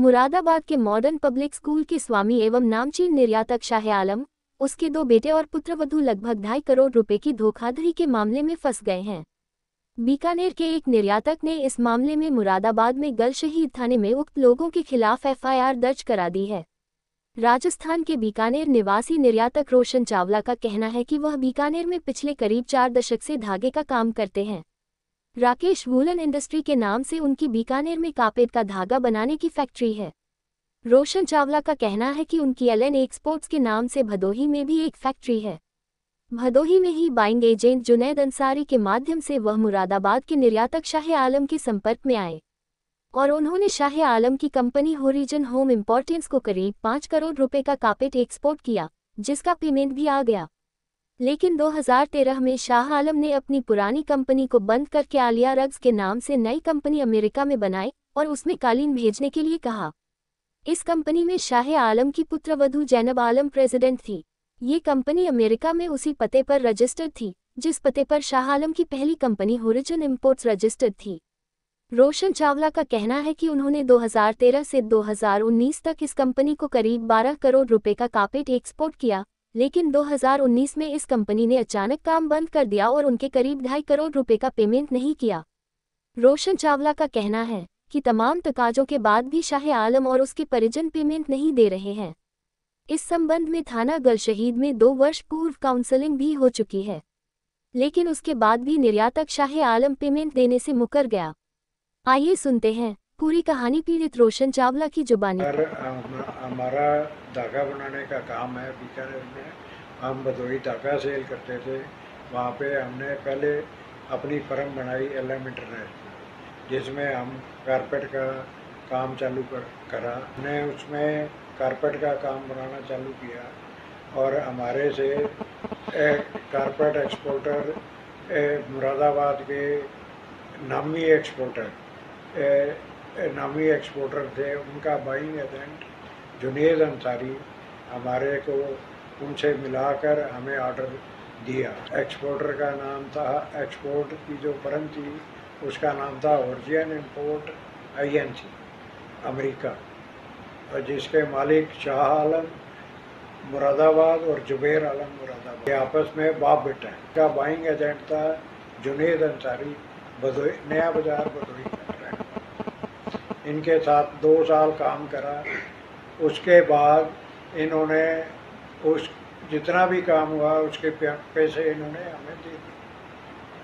मुरादाबाद के modern public school के स्वामी एवं नामचीन निर्यातक शाह आलम, उसके 2 बेटे और पुत्रवधू लगभग 2.5 करोड़ रुपए की धोखाधड़ी के मामले में फंस गए हैं। बीकानेर के एक निर्यातक ने इस मामले में मुरादाबाद में गल शहीद थाने में उक्त लोगों के खिलाफ एफआईआर दर्ज करा दी है। राजस्थान के बीकानेर निवासी निर्यातक रोशन चावला का कहना है कि वह बीकानेर में पिछले करीब 4 दशक से धागे का काम करते हैं। राकेश वूलन इंडस्ट्री के नाम से उनकी बीकानेर में कार्पेट का धागा बनाने की फैक्ट्री है। रोशन चावला का कहना है कि उनकी एलएन एक्सपोर्ट्स के नाम से भदोही में भी एक फैक्ट्री है। भदोही में ही बाइंग एजेंट जुनैद अंसारी के माध्यम से वह मुरादाबाद के निर्यातक शाह आलम के संपर्क में आए और उन्होंने शाह आलम की कंपनी होरिजन होम इम्पोर्टेंस को करीब 5 करोड़ रुपए का कार्पेट एक्सपोर्ट किया, जिसका पेमेंट भी आ गया। लेकिन 2013 में शाह आलम ने अपनी पुरानी कंपनी को बंद करके आलिया रग्स के नाम से नई कंपनी अमेरिका में बनाई और उसमें कालीन भेजने के लिए कहा। इस कंपनी में शाह आलम की पुत्रवधू जैनब आलम प्रेसिडेंट थी। ये कंपनी अमेरिका में उसी पते पर रजिस्टर्ड थी जिस पते पर शाह आलम की पहली कंपनी होरिजन इंपोर्ट्स रजिस्टर्ड थी। रोशन चावला का कहना है कि उन्होंने 2013 से 2019 तक इस कंपनी को करीब 12 करोड़ रुपए का कार्पेट एक्सपोर्ट किया, लेकिन 2019 में इस कंपनी ने अचानक काम बंद कर दिया और उनके करीब 2.5 करोड़ रुपए का पेमेंट नहीं किया। रोशन चावला का कहना है कि तमाम तकाजों के बाद भी शाह आलम और उसके परिजन पेमेंट नहीं दे रहे हैं। इस संबंध में थाना गल शहीद में 2 वर्ष पूर्व काउंसलिंग भी हो चुकी है, लेकिन उसके बाद भी निर्यातक शाह आलम पेमेंट देने से मुकर गया। आइए सुनते हैं पूरी कहानी पीड़ित रोशन चावला की जुबानी। हमारा धागा बनाने का काम है बीकानेर में। हम भदोही धागा सेल करते थे। वहाँ पे हमने पहले अपनी फर्म बनाई एलएम इंटरनेशनल, जिसमें हम कारपेट का काम चालू करा। हमने उसमें कारपेट का काम बनाना चालू किया और हमारे से कारपेट एक्सपोर्टर मुरादाबाद के नामी एक्सपोर्टर थे। उनका बाइंग एजेंट जुनैद अंसारी हमारे को उनसे मिलाकर हमें ऑर्डर दिया। एक्सपोर्टर का नाम था, एक्सपोर्ट की जो फर्म थी उसका नाम था होरिजन इंपोर्ट आईएनसी अमेरिका, और जिसके मालिक शाह आलम मुरादाबाद और जुबैर आलम मुरादाबाद, ये आपस में बाप बेटा है। का बाइंग एजेंट था जुनैद अंसारी, भदोही नया बाजार भदोही में। इनके साथ 2 साल काम करा। उसके बाद इन्होंने उस जितना भी काम हुआ उसके पैसे इन्होंने हमें दे दिए,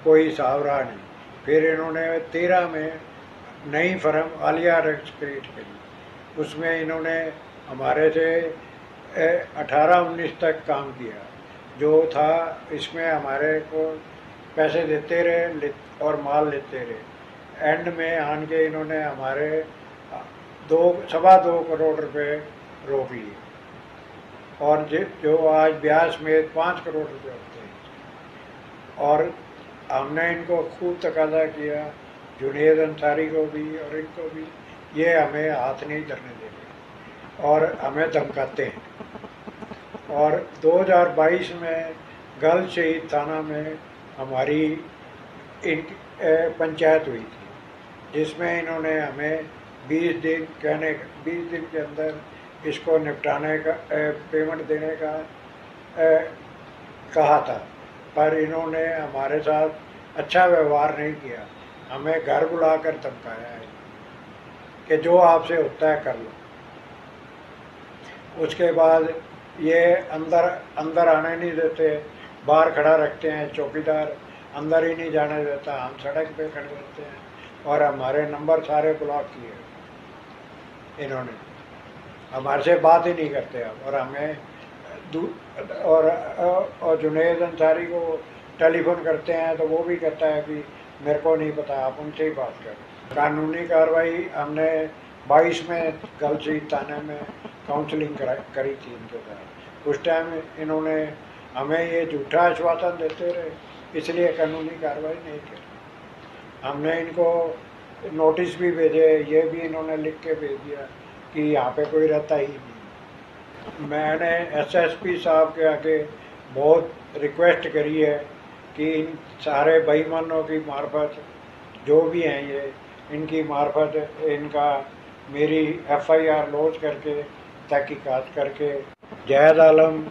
कोई हिसाब रहा नहीं। फिर इन्होंने 13 में नई फर्म आलिया रग्स क्रिएट करी। उसमें इन्होंने हमारे से 18-19 तक काम किया। जो था इसमें हमारे को पैसे देते रहे और माल लेते रहे। एंड में आन के इन्होंने हमारे 2.25 करोड़ रुपए रोक लिए और जो आज ब्याज में 5 करोड़ रुपए होते हैं। और हमने इनको खूब तकाजा किया, जुनैद अंसारी को भी और इनको भी। ये हमें हाथ नहीं धरने देंगे और हमें धमकाते हैं। और 2022 में गल शहीद थाना में हमारी पंचायत हुई थी, जिसमें इन्होंने हमें 20 दिन के अंदर इसको निपटाने का पेमेंट देने का कहा था। पर इन्होंने हमारे साथ अच्छा व्यवहार नहीं किया। हमें घर बुलाकर धमकाया है कि जो आपसे होता है कर लो। उसके बाद ये अंदर आने नहीं देते, बाहर खड़ा रखते हैं। चौकीदार अंदर ही नहीं जाने देता। हम सड़क पे खड़े रहते हैं और हमारे नंबर सारे ब्लॉक किए इन्होंने। हमारे से बात ही नहीं करते अब। और हमें और जुनैद अंसारी को टेलीफोन करते हैं तो वो भी कहता है कि मेरे को नहीं पता, आप उनसे ही बात करें। कानूनी कार्रवाई हमने 22 में गल शहीद थाने में काउंसलिंग करी थी इनके साथ। उस टाइम इन्होंने हमें ये झूठा आश्वासन देते रहे, इसलिए कानूनी कार्रवाई नहीं की। हमने इनको नोटिस भी भेजे, ये भी इन्होंने लिख के भेज दिया कि यहाँ पे कोई रहता ही नहीं। मैंने एसएसपी साहब के आगे बहुत रिक्वेस्ट करी है कि इन सारे बेईमानों की मार्फत जो भी हैं ये, इनकी मार्फत इनका मेरी FIR लॉन्च करके तहकीकात करके जैद आलम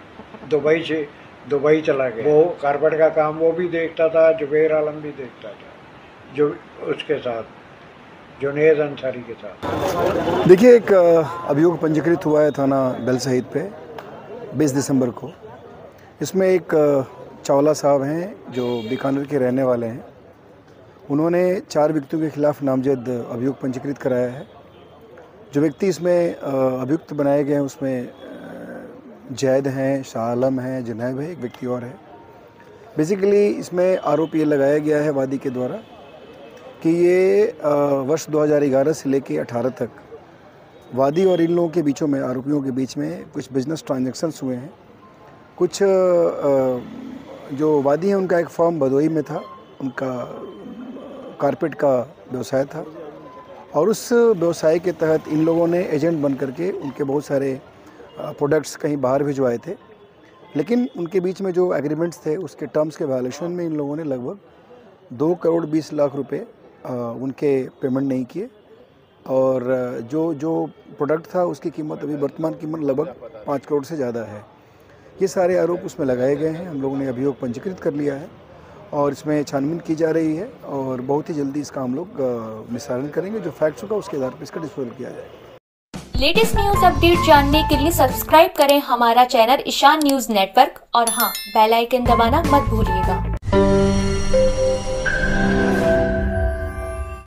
दुबई चला गया। वो कारपेट का काम वो भी देखता था, जुबैर आलम भी देखता था, जो उसके साथ जुनेद अंसारी के साथ। देखिए, एक अभियोग पंजीकृत हुआ है थाना बेल शहीद पे 20 दिसंबर को। इसमें एक चावला साहब हैं जो बीकानेर के रहने वाले हैं। उन्होंने 4 व्यक्तियों के खिलाफ नामजद अभियोग पंजीकृत कराया है। जो व्यक्ति इसमें अभियुक्त बनाए गए हैं उसमें जैद हैं, शाह आलम हैं, जुनैब है, एक व्यक्ति और है। बेसिकली इसमें आरोप ये लगाया गया है वादी के द्वारा कि ये वर्ष 2011 से लेकर 18 तक वादी और इन लोगों के बीचों में, आरोपियों के बीच में कुछ बिजनेस ट्रांजैक्शंस हुए हैं। कुछ जो वादी हैं उनका एक फर्म भदोई में था, उनका कारपेट का व्यवसाय था और उस व्यवसाय के तहत इन लोगों ने एजेंट बन करके उनके बहुत सारे प्रोडक्ट्स कहीं बाहर भिजवाए थे। लेकिन उनके बीच में जो एग्रीमेंट्स थे उसके टर्म्स के वायलेशन में इन लोगों ने लगभग 2 करोड़ 20 लाख रुपए उनके पेमेंट नहीं किए और जो प्रोडक्ट था उसकी कीमत अभी वर्तमान कीमत लगभग 5 करोड़ से ज़्यादा है। ये सारे आरोप उसमें लगाए गए हैं। हम लोगों ने अभियोग पंजीकृत कर लिया है और इसमें छानबीन की जा रही है और बहुत ही जल्दी इसका हम लोग निस्तारण करेंगे। जो फैक्ट्स होगा उसके आधार पर इसका डिस्पोजल किया जाएगा। लेटेस्ट न्यूज अपडेट जानने के लिए सब्सक्राइब करें हमारा चैनल ईशान न्यूज नेटवर्क और हाँ, बेल आइकन दबाना मत भूलिएगा।